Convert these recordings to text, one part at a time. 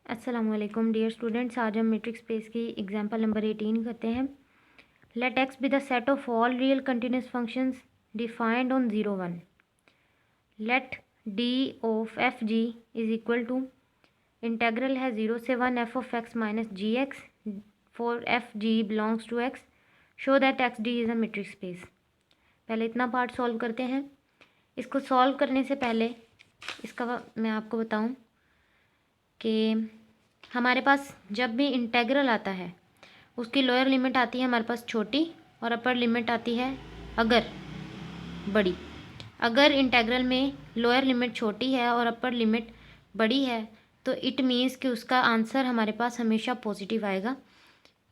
अस्सलामुअलैकुम dear students, आज हम मैट्रिक स्पेस की एग्जांपल नंबर 18 करते हैं। Let X be the set of all real continuous functions defined on 0 1। Let D of F G is equal to integral है 0 से 1 F of X minus G X for F G belongs to X. Show that X D is a metric space. पहले इतना part solve करते हैं। इसको solve करने से पहले इसका मैं आपको बताऊं कि हमारे पास जब भी इंटेग्रल आता है उसकी लोअर लिमिट आती है हमारे पास छोटी और अपर लिमिट आती है अगर बड़ी। अगर इंटेग्रल में लोअर लिमिट छोटी है और अपर लिमिट बड़ी है तो इट मीन्स कि उसका आंसर हमारे पास हमेशा पॉजिटिव आएगा।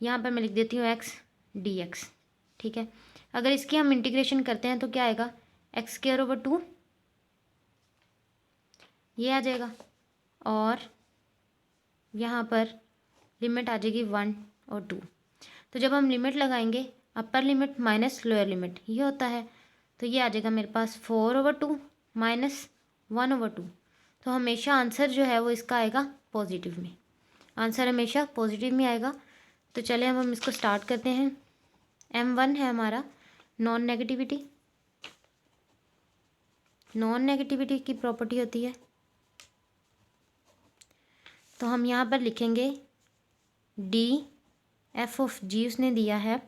यहाँ पर मैं लिख देती हूँ एक्स डी एक्स। ठीक है, अगर इसकी हम इंटीग्रेशन करते हैं तो क्या आएगा, एक्स स्क्वायर ओवर 2 ये आ जाएगा और यहाँ पर लिमिट आ जाएगी 1 और 2। तो जब हम लिमिट लगाएंगे upper limit minus lower limit ये होता है, तो ये आ जाएगा मेरे पास 4/2 माइनस 1/2। तो हमेशा आंसर जो है वो इसका आएगा पॉजिटिव में, आंसर हमेशा पॉजिटिव में आएगा। तो चले हम इसको स्टार्ट करते हैं। M1 है हमारा नॉन नेगेटिविटी। नॉन नेगेटिविटी की प्रॉपर्टी होती है, तो हम यहाँ पर लिखेंगे डी एफ ऑफ जी उसने दिया है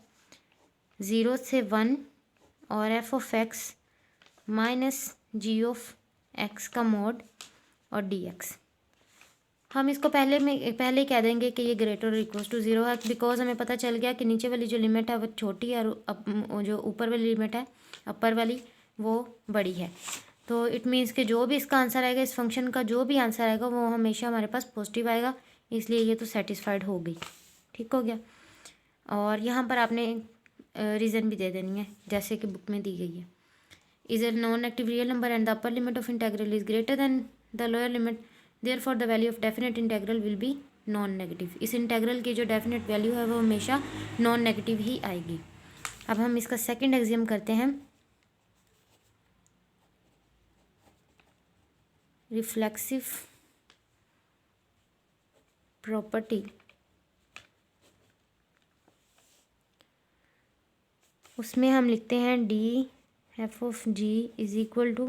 0 से 1 और F of X minus G of X का मोड और डी एक्स। हम इसको पहले ही कह देंगे कि ये ग्रेटर इक्वल टू 0 है, बिकॉज हमें पता चल गया कि नीचे वाली जो लिमिट है वो छोटी है और जो ऊपर वाली लिमिट है अपर वाली वो बड़ी है। तो इट मीन्स कि जो भी इसका आंसर आएगा, इस फंक्शन का जो भी आंसर आएगा वो हमेशा हमारे पास पॉजिटिव आएगा, इसलिए ये तो सेटिस्फाइड हो गई। ठीक हो गया। और यहाँ पर आपने रीज़न भी दे देनी है जैसे कि बुक में दी गई है। Is a non negative real number and the upper limit of integral is greater than the lower limit, therefore the value of definite integral will be non negative. इस इंटेग्रल की जो डेफिनेट वैल्यू है वो हमेशा non negative ही आएगी। अब हम इसका सेकंड एग्जाम करते हैं। रिफ्लेक्सिव प्रॉपर्टी, उसमें हम लिखते हैं D F of G is equal to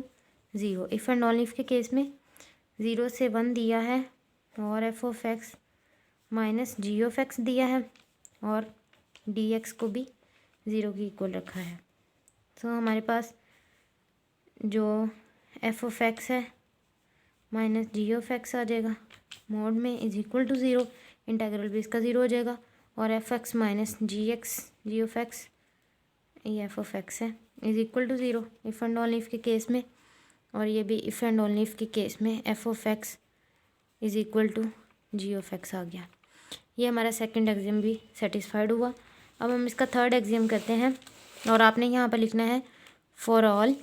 0 if and only if के केस में 0 से 1 दिया है और F of X minus G of X दिया है और डी एक्स को भी 0 की इक्वल रखा है। तो हमारे पास जो एफ ऑफ एक्स है माइनस जी ऑफ एक्स आ जाएगा मोड में इज इक्वल टू 0, इंटेग्रल भी इसका 0 हो जाएगा और F X minus G of X ये एफ ऑफ एक्स है is equal to 0 if and only if के केस में, और ये भी इफ़ एंड ओनली इफ के केस में F of X is equal to G of X आ गया। ये हमारा सेकंड एग्जाम भी सेटिस्फाइड हुआ। अब हम इसका थर्ड एग्जाम करते हैं और आपने यहाँ पर लिखना है for all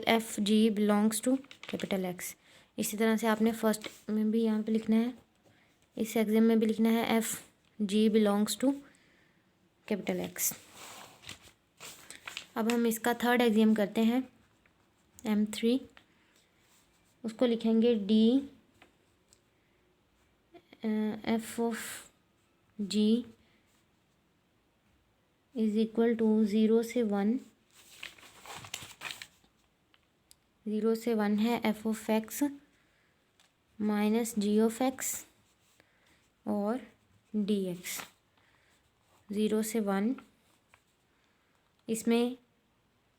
F G belongs to capital X. इसी तरह से आपने फर्स्ट में भी यहाँ पे लिखना है, इस एग्जाम में भी लिखना है F G belongs to capital X. अब हम इसका थर्ड एग्जाम करते हैं M3। उसको लिखेंगे D F of G is equal to 0 से 1 है F of X minus G of X और डी एक्स 0 से 1। इसमें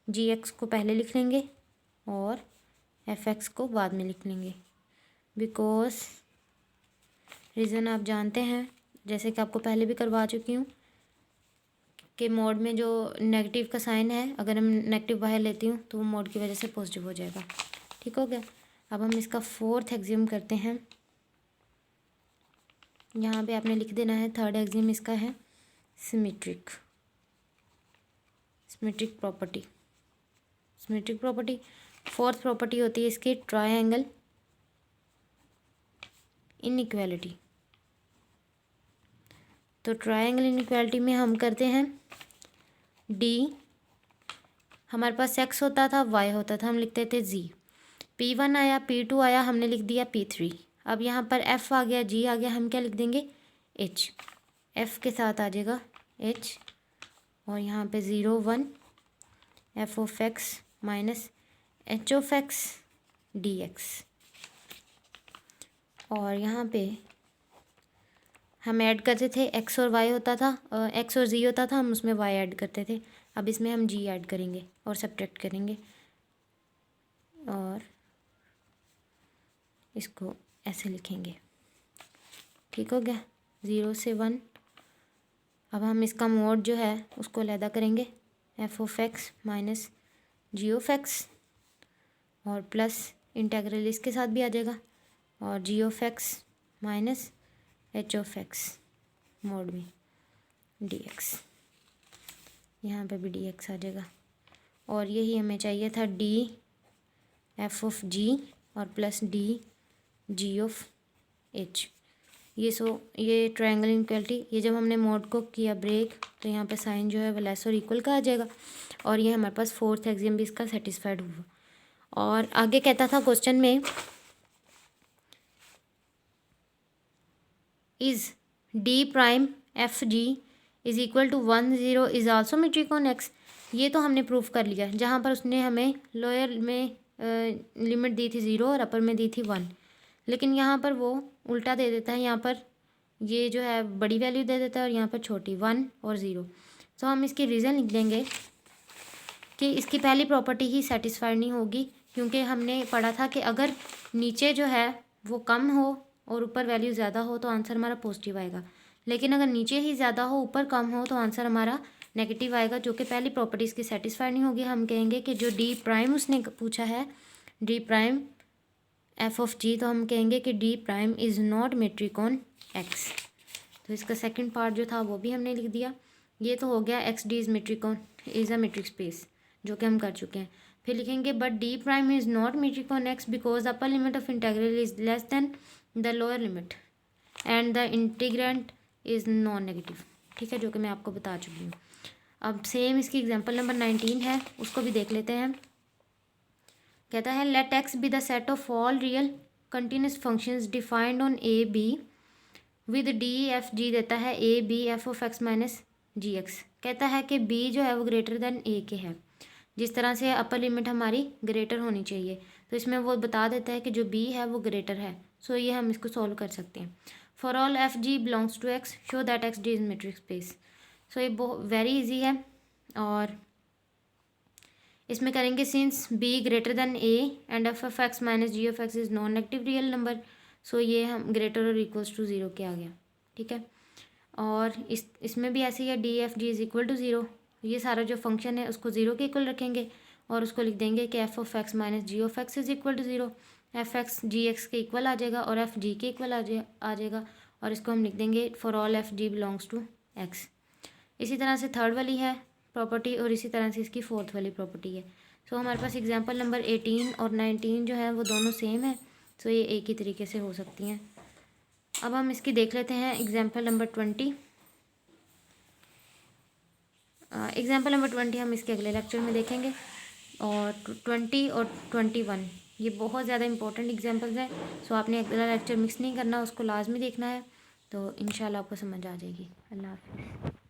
जी एक्स को पहले लिख लेंगे और एफ एक्स को बाद में लिख लेंगे, बिकॉज रीज़न आप जानते हैं जैसे कि आपको पहले भी करवा चुकी हूँ कि मोड में जो नेगेटिव का साइन है अगर हम नेगेटिव बाहर लेती हूँ तो वो मोड की वजह से पॉजिटिव हो जाएगा। ठीक हो गया। अब हम इसका फोर्थ एग्जाम करते हैं। यहाँ पे आपने लिख देना है थर्ड एग्जाम इसका है symmetric property. Symmetric property fourth property होती है इसकी ट्रायंगल इनइक्वालिटी। तो ट्रायंगल इनइक्वालिटी में हम करते हैं डी, हमारे पास एक्स होता था वाई होता था, हम लिखते थे जी। P1 आया, P2 आया, हमने लिख दिया P3। अब यहाँ पर F आ गया, G आ गया, हम क्या लिख देंगे H। F के साथ आ जाएगा H और यहाँ पे 0 1 f of x minus h of x dx। और यहाँ पे हम ऐड करते थे x और y होता था, x और z होता था, हम उसमें y ऐड करते थे। अब इसमें हम g ऐड करेंगे और सब्ट्रैक्ट करेंगे और इसको ऐसे लिखेंगे। ठीक हो गया, 0 से 1। अब हम इसका मोड जो है उसको अलहदा करेंगे, f of x minus g of x और प्लस इंटेग्रल इसके साथ भी आ जाएगा और g of x minus h of x mode में dx, यहाँ पे भी dx आ जाएगा। और यही हमें चाहिए था d f ऑफ g और plus d g of h। ये ट्रायंगल इनइक्वालिटी, ये जब हमने मोड को किया ब्रेक तो यहाँ पे साइन जो है वो लेस और इक्वल का आ जाएगा और ये हमारे पास फोर्थ एक्सियम भी इसका सेटिस्फाइड हुआ। और आगे कहता था क्वेश्चन में, is D prime F G is equal to 1 0 is also metric on X. ये तो हमने प्रूफ कर लिया, जहाँ पर उसने हमें लोअर में लिमिट दी थी 0 और अपर में दी थी 1, लेकिन यहाँ पर वो उल्टा दे देता है। यहाँ पर ये जो है बड़ी वैल्यू दे देता है और यहाँ पर छोटी 1 और 0। तो हम इसकी रीज़न लिख देंगे कि इसकी पहली प्रॉपर्टी ही सेटिस्फाइड नहीं होगी, क्योंकि हमने पढ़ा था कि अगर नीचे जो है वो कम हो और ऊपर वैल्यू ज़्यादा हो तो आंसर हमारा पॉजिटिव आएगा, लेकिन अगर नीचे ही ज़्यादा हो ऊपर कम हो तो आंसर हमारा नेगेटिव आएगा, जो कि पहली प्रॉपर्टी इसकी सेटिस्फाइड नहीं होगी। हम कहेंगे कि जो डी प्राइम उसने पूछा है, D prime F of G, तो हम कहेंगे कि D prime is not metric on X. तो इसका सेकंड पार्ट जो था वो भी हमने लिख दिया। ये तो हो गया X D is metric on is a metric space, जो कि हम कर चुके हैं। फिर लिखेंगे but D prime is not metric on X because upper limit of integral is less than the lower limit and the integrand is non negative. ठीक है, जो कि मैं आपको बता चुकी हूँ। अब सेम इसकी एग्जांपल नंबर 19 है, उसको भी देख लेते हैं। कहता है let X be the set of all real continuous functions defined on A B with D F G देता है A B F of X minus G X. कहता है कि बी जो है वो ग्रेटर देन ए के है, जिस तरह से अपर लिमिट हमारी ग्रेटर होनी चाहिए, तो इसमें वो बता देता है कि जो बी है वो ग्रेटर है। सो ये हम इसको सॉल्व कर सकते हैं। For all F G belongs to X show that X D is metric space. So ये बहुत वेरी इजी है। और इसमें करेंगे since B greater than A and F of X minus G of X is non negative real number, so ये हम greater और equals to 0 के आ गया। ठीक है, और इसमें भी ऐसे ही है, D F G is equal to 0। ये सारा जो फंक्शन है उसको 0 के इक्वल रखेंगे और उसको लिख देंगे कि F of X minus G of X is equal to 0। F X G X के इक्वल आ जाएगा और एफ जी के इक्वल आ जाएगा, और इसको हम लिख देंगे for all F G belongs to X. इसी तरह से थर्ड वाली है प्रॉपर्टी और इसी तरह से इसकी फोर्थ वाली प्रॉपर्टी है। सो हमारे पास एग्जाम्पल नंबर 18 और 19 जो है वो दोनों सेम है, सो ये एक ही तरीके से हो सकती हैं। अब हम इसकी देख लेते हैं एग्जाम्पल नंबर 20। एग्जाम्पल नंबर 20 हम इसके अगले लेक्चर में देखेंगे, और 20 और 21 ये बहुत ज़्यादा इंपॉर्टेंट एग्जाम्पल्स हैं। सो आपने अगला लेक्चर मिक्स नहीं करना, उसको लाजमी देखना है, तो इंशाल्लाह आपको समझ आ जाएगी। अल्लाह हाफ़िज़।